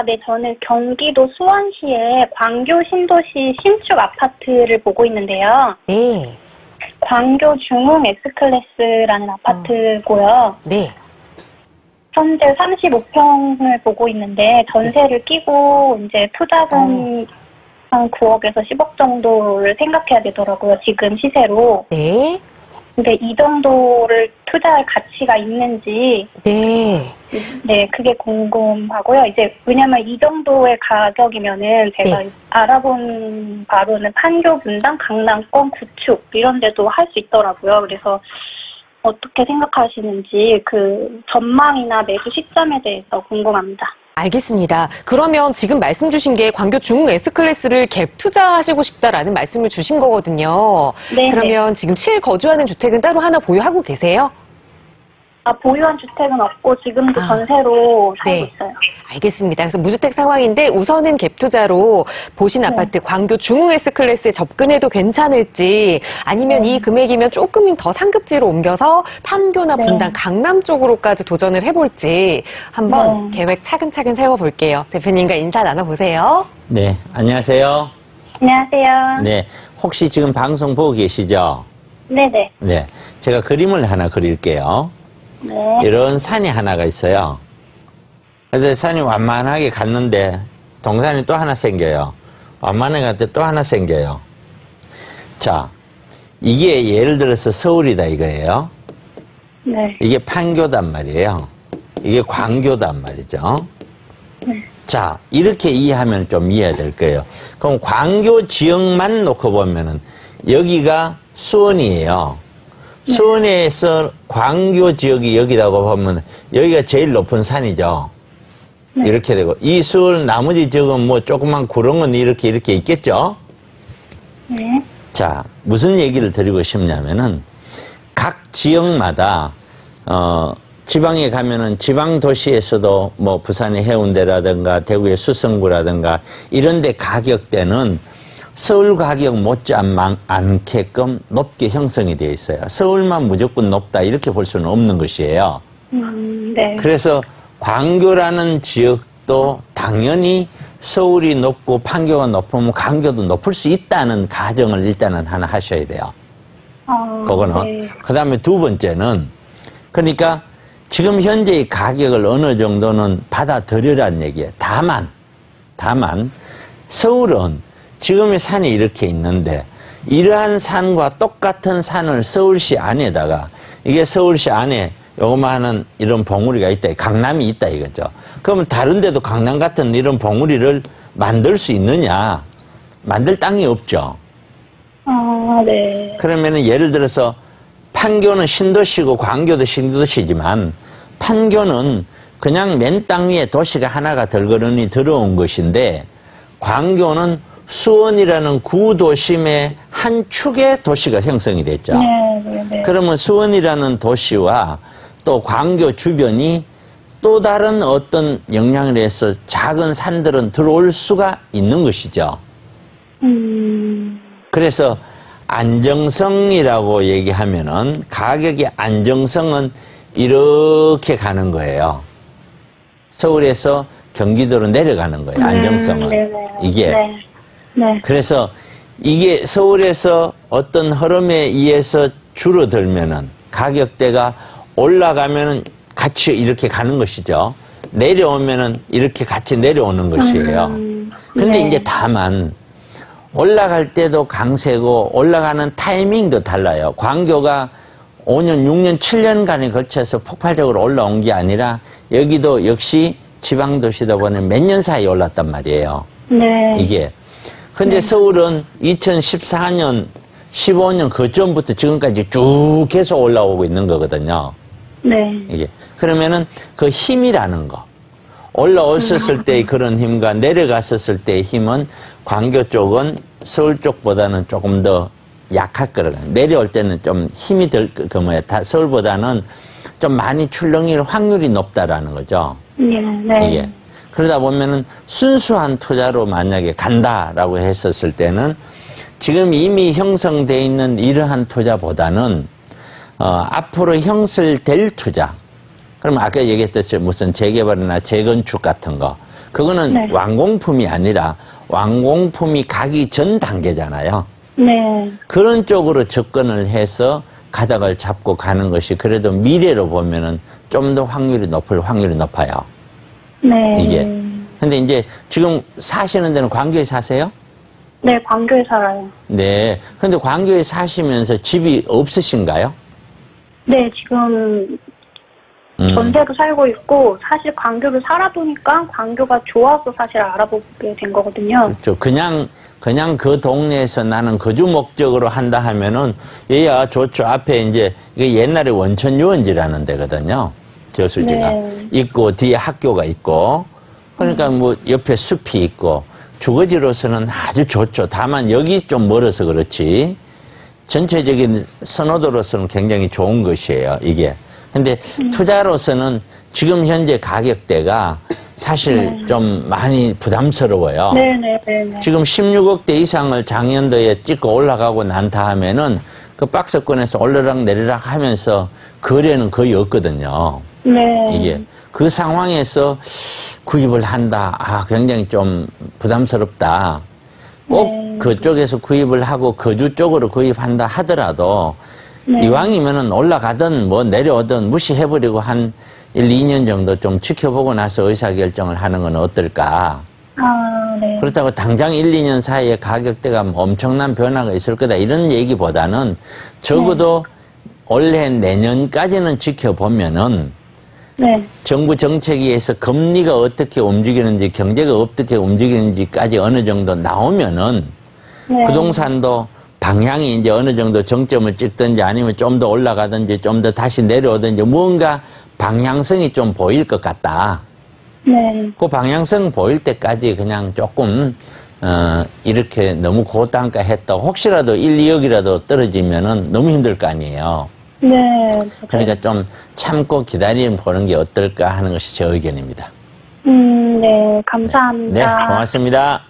네, 저는 경기도 수원시의 광교 신도시 신축 아파트를 보고 있는데요. 네. 광교 중흥 S클래스라는 아파트고요. 네. 현재 35평을 보고 있는데 전세를 끼고 이제 투자금 한 9억에서 10억 정도를 생각해야 되더라고요. 지금 시세로. 네. 근데 이 정도를 투자할 가치가 있는지 네. 네, 그게 궁금하고요. 이제 왜냐면 이 정도의 가격이면은 제가 네. 알아본 바로는 판교, 분당, 강남권, 구축 이런 데도 할 수 있더라고요. 그래서 어떻게 생각하시는지 그 전망이나 매수 시점에 대해서 궁금합니다. 알겠습니다. 그러면 지금 말씀 주신 게 광교 중흥 S클래스를 갭 투자하시고 싶다라는 말씀을 주신 거거든요. 네. 그러면 지금 실거주하는 주택은 따로 하나 보유하고 계세요? 보유한 주택은 없고 지금도 전세로 살고 네. 있어요. 알겠습니다. 그래서 무주택 상황인데 우선은 갭 투자로 보신 아파트 광교 중흥 S클래스에 접근해도 괜찮을지 아니면 이 금액이면 조금 더 상급지로 옮겨서 판교나 분당, 강남 쪽으로까지 도전을 해볼지 한번 계획 차근차근 세워볼게요. 대표님과 인사 나눠보세요. 네, 안녕하세요. 안녕하세요. 네, 혹시 지금 방송 보고 계시죠? 네네. 네, 제가 그림을 하나 그릴게요. 네. 이런 산이 하나가 있어요. 근데 산이 완만하게 갔는데 동산이 또 하나 생겨요. 완만하게 갔는데 또 하나 생겨요. 자, 이게 예를 들어서 서울이다 이거예요. 네. 이게 판교단 말이에요. 이게 광교단 말이죠. 네. 자, 이렇게 이해하면 좀 이해가 될 거예요. 그럼 광교 지역만 놓고 보면은 여기가 수원이에요. 수원에서 광교 지역이 여기라고 보면 여기가 제일 높은 산이죠. 네. 이렇게 되고 이 수원 나머지 지역은 뭐 조그만 구렁은 이렇게 있겠죠. 네. 자, 무슨 얘기를 드리고 싶냐면은 각 지역마다 지방에 가면은 지방 도시에서도 뭐 부산의 해운대라든가 대구의 수성구라든가 이런 데 가격대는 서울 가격 못지않게끔 높게 형성이 되어 있어요. 서울만 무조건 높다 이렇게 볼 수는 없는 것이에요. 네. 그래서 광교라는 지역도 당연히 서울이 높고 판교가 높으면 광교도 높을 수 있다는 가정을 일단은 하나 하셔야 돼요. 그거는. 네. 그 다음에 두 번째는 그러니까 지금 현재의 가격을 어느 정도는 받아들여라는 얘기예요. 다만 서울은 지금의 산이 이렇게 있는데 이러한 산과 똑같은 산을 서울시 안에다가 이게 서울시 안에 요거만한 이런 봉우리가 있다. 강남이 있다 이거죠. 그러면 다른 데도 강남 같은 이런 봉우리를 만들 수 있느냐? 만들 땅이 없죠. 네. 그러면은 예를 들어서 판교는 신도시고 광교도 신도시지만 판교는 그냥 맨 땅 위에 도시가 하나가 덜그러니 들어온 것인데 광교는 수원이라는 구도심의 한 축의 도시가 형성이 됐죠. 네. 그러면 수원이라는 도시와 또 광교 주변이 또 다른 어떤 영향을 해서 작은 산들은 들어올 수가 있는 것이죠. 그래서 안정성이라고 얘기하면은 가격의 안정성은 이렇게 가는 거예요. 서울에서 경기도로 내려가는 거예요. 안정성은. 이게. 네. 그래서 이게 서울에서 어떤 흐름에 의해서 줄어들면은 가격대가 올라가면은 같이 이렇게 가는 것이죠. 내려오면은 이렇게 같이 내려오는 것이에요. 근데 이제 다만 올라갈 때도 강세고 올라가는 타이밍도 달라요. 광교가 5년, 6년, 7년간에 걸쳐서 폭발적으로 올라온 게 아니라 여기도 역시 지방도시다 보니 몇 년 사이에 올랐단 말이에요. 네. 이게. 근데 서울은 2014년, 15년 그 전부터 지금까지 쭉 계속 올라오고 있는 거거든요. 네. 이게. 그러면은 그 힘이라는 거. 올라왔었을 때의 그런 힘과 내려갔었을 때의 힘은 광교 쪽은 서울 쪽보다는 조금 더 약할 거라고. 내려올 때는 좀 힘이 서울보다는 좀 많이 출렁일 확률이 높다라는 거죠. 네. 이게. 그러다 보면은 순수한 투자로 만약에 간다라고 했었을 때는 지금 이미 형성되어 있는 이러한 투자보다는 앞으로 형성될 투자. 그러면 아까 얘기했듯이 무슨 재개발이나 재건축 같은 거. 그거는 네. 완공품이 아니라 완공품이 가기 전 단계잖아요. 네. 그런 쪽으로 접근을 해서 가닥을 잡고 가는 것이 그래도 미래로 보면은 좀 더 확률이 높아요. 네. 이게. 근데 이제 지금 사시는 데는 광교에 사세요? 네, 광교에 살아요. 네. 근데 광교에 사시면서 집이 없으신가요? 네, 지금 전세로 살고 있고, 사실 광교를 살아보니까 광교가 좋아서 사실 알아보게 된 거거든요. 그렇죠. 그냥 그 동네에서 나는 거주 목적으로 한다 하면은, 얘야, 좋죠. 앞에 이제, 이게 옛날에 원천 유원지라는 데거든요. 저수지가. 네. 있고, 뒤에 학교가 있고, 그러니까 뭐, 옆에 숲이 있고, 주거지로서는 아주 좋죠. 다만 여기 좀 멀어서 그렇지, 전체적인 선호도로서는 굉장히 좋은 것이에요, 이게. 근데 투자로서는 지금 현재 가격대가 사실 좀 많이 부담스러워요. 네네네. 지금 16억대 이상을 작년도에 찍고 올라가고 난 다음에는 그 박스권에서 올라락 내리락 하면서 거래는 거의 없거든요. 네. 이게. 그 상황에서 구입을 한다. 아, 굉장히 좀 부담스럽다. 꼭 네. 그쪽에서 구입을 하고 거주 쪽으로 구입한다 하더라도 네. 이왕이면은 올라가든 뭐 내려오든 무시해버리고 한 1, 2년 정도 좀 지켜보고 나서 의사결정을 하는 건 어떨까. 아, 네. 그렇다고 당장 1, 2년 사이에 가격대가 뭐 엄청난 변화가 있을 거다 이런 얘기보다는 적어도 올해 내년까지는 지켜보면은 네. 정부 정책에 의해서 금리가 어떻게 움직이는지 경제가 어떻게 움직이는지까지 어느 정도 나오면은 네. 부동산도 방향이 이제 어느 정도 정점을 찍든지 아니면 좀 더 올라가든지 좀 더 다시 내려오든지 뭔가 방향성이 좀 보일 것 같다. 네. 그 방향성 보일 때까지 그냥 조금 이렇게 너무 고단가 했다. 혹시라도 1, 2억이라도 떨어지면은 너무 힘들 거 아니에요. 네. 그러니까 좀 참고 기다리는 보는 게 어떨까 하는 것이 제 의견입니다. 네. 감사합니다. 네, 고맙습니다.